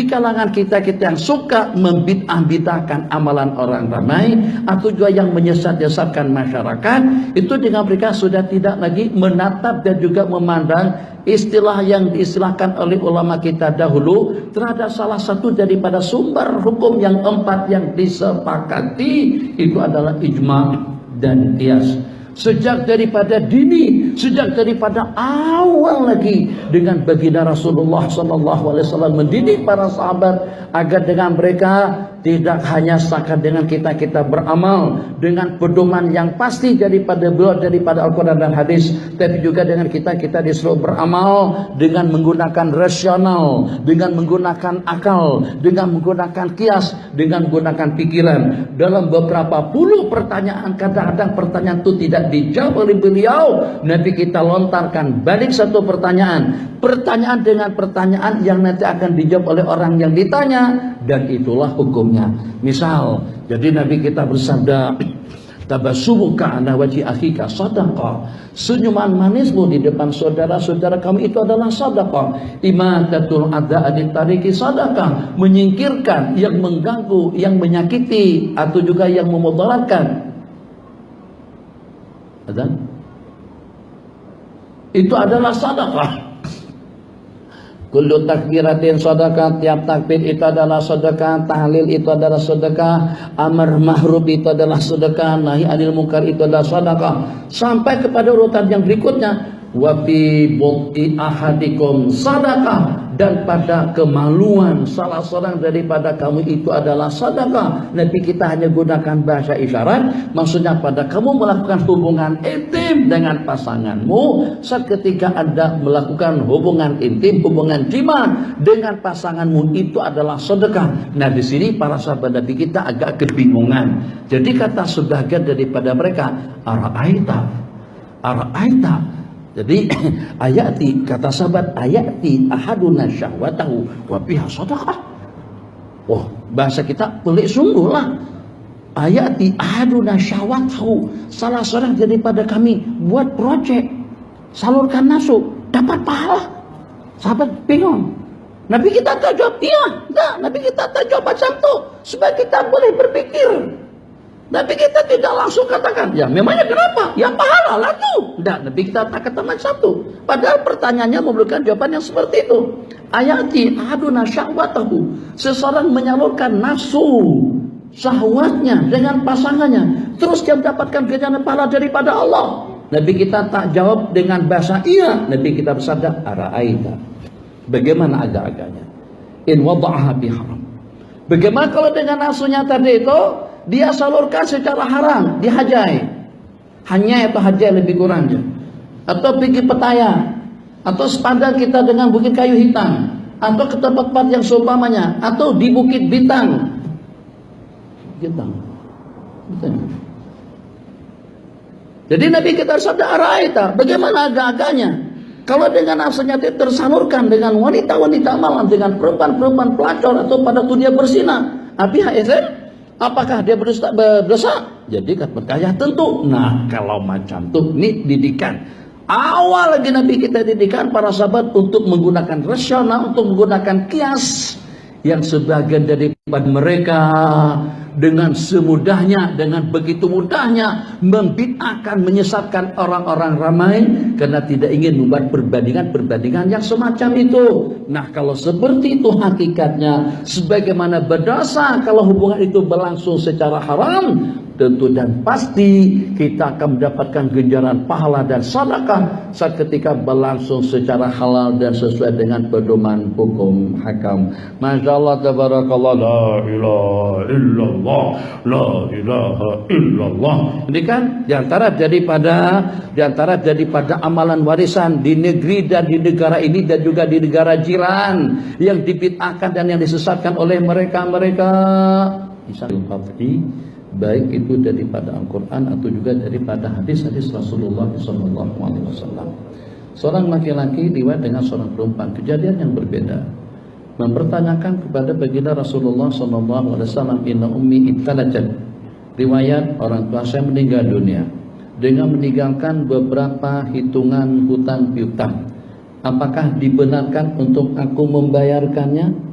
kalangan kita-kita yang suka membid'ah-bid'ahkan amalan orang ramai atau juga yang menyesat-nyesatkan masyarakat, itu dengan mereka sudah tidak lagi menatap dan juga memandang istilah yang diistilahkan oleh ulama kita dahulu terhadap salah satu daripada sumber hukum yang 4 yang disepakati, itu adalah ijma' dan qiyas. Sejak daripada dini, sejak daripada awal lagi, dengan baginda Rasulullah SAW mendidik para sahabat agar dengan mereka tidak hanya setakat dengan kita beramal dengan pedoman yang pasti daripada Al-Quran dan hadis, tapi juga dengan kita disuruh beramal dengan menggunakan rasional, dengan menggunakan akal, dengan menggunakan kias, dengan menggunakan pikiran. Dalam beberapa puluh pertanyaan, kadang-kadang pertanyaan itu tidak dijawab oleh beliau, Nabi kita lontarkan balik satu pertanyaan dengan pertanyaan yang nanti akan dijawab oleh orang yang ditanya, dan itulah hukumnya. Misal, jadi Nabi kita bersabda, tabassumuka ala wajhi akhika sadaqah. Senyuman manismu di depan saudara-saudara kamu itu adalah sedekah. Imatatul adza anit tariqi sedekah. Menyingkirkan yang mengganggu, yang menyakiti atau juga yang memudaratkan. Itu adalah sedekah. Kullu takbiratin sedekah, tiap takbir itu adalah sedekah, tahlil itu adalah sedekah, amar ma'ruf itu adalah sedekah, nahi anil munkar itu adalah sedekah, sampai kepada urutan yang berikutnya, wa fi buti ahadikum sedekah, dan pada kemaluan salah seorang daripada kamu itu adalah sedekah. Nabi kita hanya gunakan bahasa isyarat, maksudnya pada kamu melakukan hubungan intim dengan pasanganmu, saat ketika Anda melakukan hubungan intim, hubungan jima dengan pasanganmu, itu adalah sedekah. Nah, di sini para sahabat Nabi kita agak kebingungan. Jadi kata sebagian daripada mereka, ara'aita. Jadi ayati, kata sahabat, ayati ahaduna syahwatahu wa biha sadaqah. Oh, bahasa kita pelik sungguh lah. Ayati ahaduna syahwatahu, salah seorang daripada kami buat proyek, salurkan nafsu, dapat pahala. Sahabat bingung. Nabi kita tak jawab iya, enggak. Nabi kita tak jawab macam tu, supaya kita boleh berpikir. Nabi kita tidak langsung katakan, ya memangnya kenapa? Ya pahala lah tu. Tidak, Nabi kita tak kata macam tu. Padahal pertanyaannya memerlukan jawaban yang seperti itu. Ayati ahaduna syahwatahu, seseorang menyalurkan nafsu syahwatnya dengan pasangannya, terus dia mendapatkan ganjaran pahala daripada Allah. Nabi kita tak jawab dengan bahasa iya. Nabi kita bersabda, ara'aita, bagaimana agak-agaknya in wada'aha biharam. Bagaimana kalau dengan nafsunya tadi itu dia salurkan secara haram, dihajai. Hanya itu hajai lebih kurang je. Atau pergi petaya, atau sepadan kita dengan bukit kayu hitam, atau ke tempat-tempat yang seumpamanya, atau di bukit bintang. Bintang. Jadi Nabi kita bersabda, araita, bagaimana agak-agaknya kalau dengan nafsunya dia tersalurkan dengan wanita-wanita malam, dengan perempuan-perempuan pelacur atau pada dunia bersinah. Abi haizan, apakah dia berdosa? Jadi kata perkaya tentu. Nah, kalau macam tu, ini didikan. Awal lagi Nabi kita didikan para sahabat untuk menggunakan rasional, untuk menggunakan kias, yang sebagian daripada mereka dengan semudahnya, dengan begitu mudahnya membid'ahkan, menyesatkan orang-orang ramai karena tidak ingin membuat perbandingan yang semacam itu. Nah, kalau seperti itu hakikatnya, sebagaimana berdosa kalau hubungan itu berlangsung secara haram, tentu dan pasti kita akan mendapatkan ganjaran pahala dan sedekah saat ketika berlangsung secara halal dan sesuai dengan pedoman hukum hakam. Masyaallah, tabarakallah, la ilaha illallah, la ilaha illallah. Ini kan diantara daripada amalan warisan di negeri dan di negara ini dan juga di negara jiran yang dibid'ahkan dan yang disesatkan oleh mereka. Baik itu daripada Al-Quran atau juga daripada hadis-hadis Rasulullah SAW. Seorang laki-laki riwayat dengan seorang perempuan, kejadian yang berbeda, mempertanyakan kepada baginda Rasulullah SAW, inna ummi ibtalajat, riwayat orang tua saya meninggal dunia dengan meninggalkan beberapa hitungan hutang piutang. Apakah dibenarkan untuk aku membayarkannya?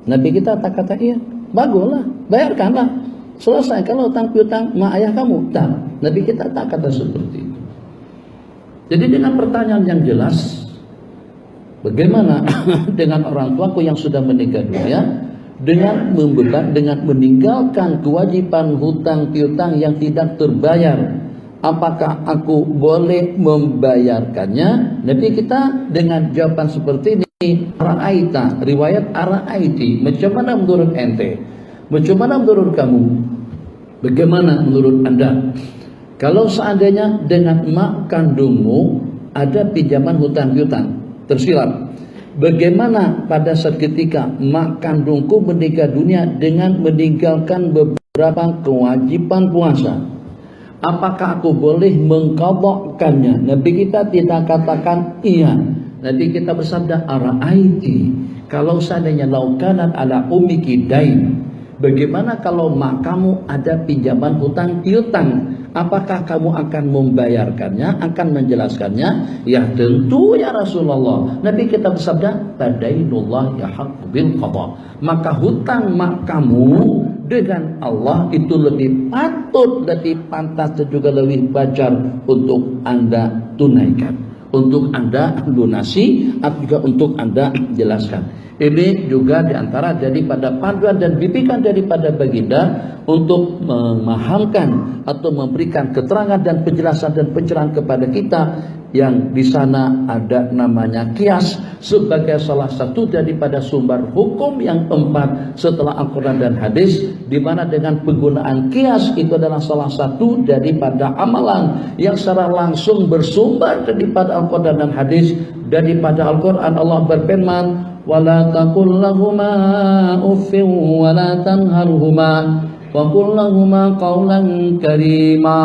Nabi kita tak kata iya, baguslah, bayarkanlah. Selesai, kalau hutang piutang mak ayah kamu. Tak, Nabi kita tak kata seperti itu. Jadi dengan pertanyaan yang jelas, bagaimana dengan orang tuaku yang sudah meninggal dunia, dengan membeban, dengan meninggalkan kewajiban hutang piutang yang tidak terbayar, apakah aku boleh membayarkannya? Nabi kita dengan jawaban seperti ini, Ara'aita, riwayat Ara'aiti, macam mana menurut ente? Macam mana menurut kamu? Bagaimana menurut anda? Kalau seandainya dengan mak kandungmu ada pinjaman hutang piutang tersilap, bagaimana pada saat ketika mak kandungku meninggal dunia dengan meninggalkan beberapa kewajiban puasa, apakah aku boleh mengqadhakannya? Nabi kita tidak katakan iya. Nabi kita bersabda, Ara'aiti, kalau seandainya laukanat ala ummiki dain, bagaimana kalau mak kamu ada pinjaman hutang piutang, apakah kamu akan membayarkannya, akan menjelaskannya? Ya tentu ya Rasulullah. Nabi kita bersabda, Tadainullah yahaqqu bil qadha, maka hutang mak kamu dengan Allah itu lebih patut, lebih pantas dan juga lebih wajar untuk anda tunaikan, untuk anda lunasi, atau juga untuk anda jelaskan. Ini juga diantara daripada panduan dan bimbingan daripada baginda untuk memahamkan atau memberikan keterangan dan penjelasan dan pencerahan kepada kita, yang di sana ada namanya kias sebagai salah satu daripada sumber hukum yang keempat setelah Al-Quran dan hadis, di mana dengan penggunaan kias itu adalah salah satu daripada amalan yang secara langsung bersumber daripada Al-Quran dan hadis. Daripada Al-Quran Allah berfirman, wala taqul lahuma uffin wala tanharhuma wa qul lahuma qawlan karima.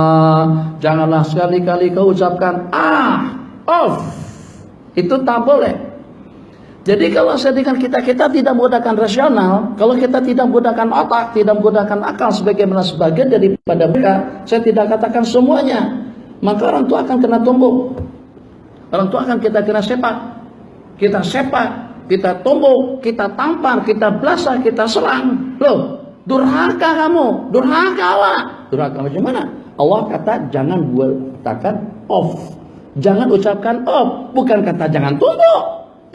Janganlah sekali-kali kau ucapkan off. Itu tak boleh. Jadi kalau sedangkan kita tidak menggunakan rasional, kalau kita tidak menggunakan otak, tidak menggunakan akal sebagaimana sebagian daripada mereka, saya tidak katakan semuanya, maka orang tua akan kena tumbuk. Orang tua akan kita kena sepak. Kita sepak, kita tumbuk, kita tampar, kita belasah, kita serang. Loh, durhaka kamu, durhaka Allah. Durhaka macam mana? Allah kata jangan katakan off, jangan ucapkan off, bukan kata jangan tumbuk.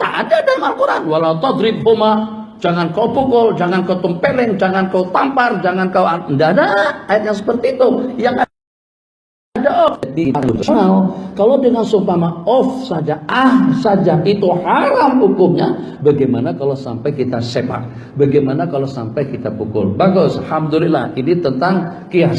Tak ada dalam Al-Quran. Wala tadribhuma, jangan kau pukul, jangan kau tempeleng, jangan kau tampar, jangan kau, tidak ada ayat yang seperti itu. Yang ada off di personal. Kalau dengan sumpama off saja, saja itu haram hukumnya. Bagaimana kalau sampai kita sepak? Bagaimana kalau sampai kita pukul? Bagus, alhamdulillah. Ini tentang kias.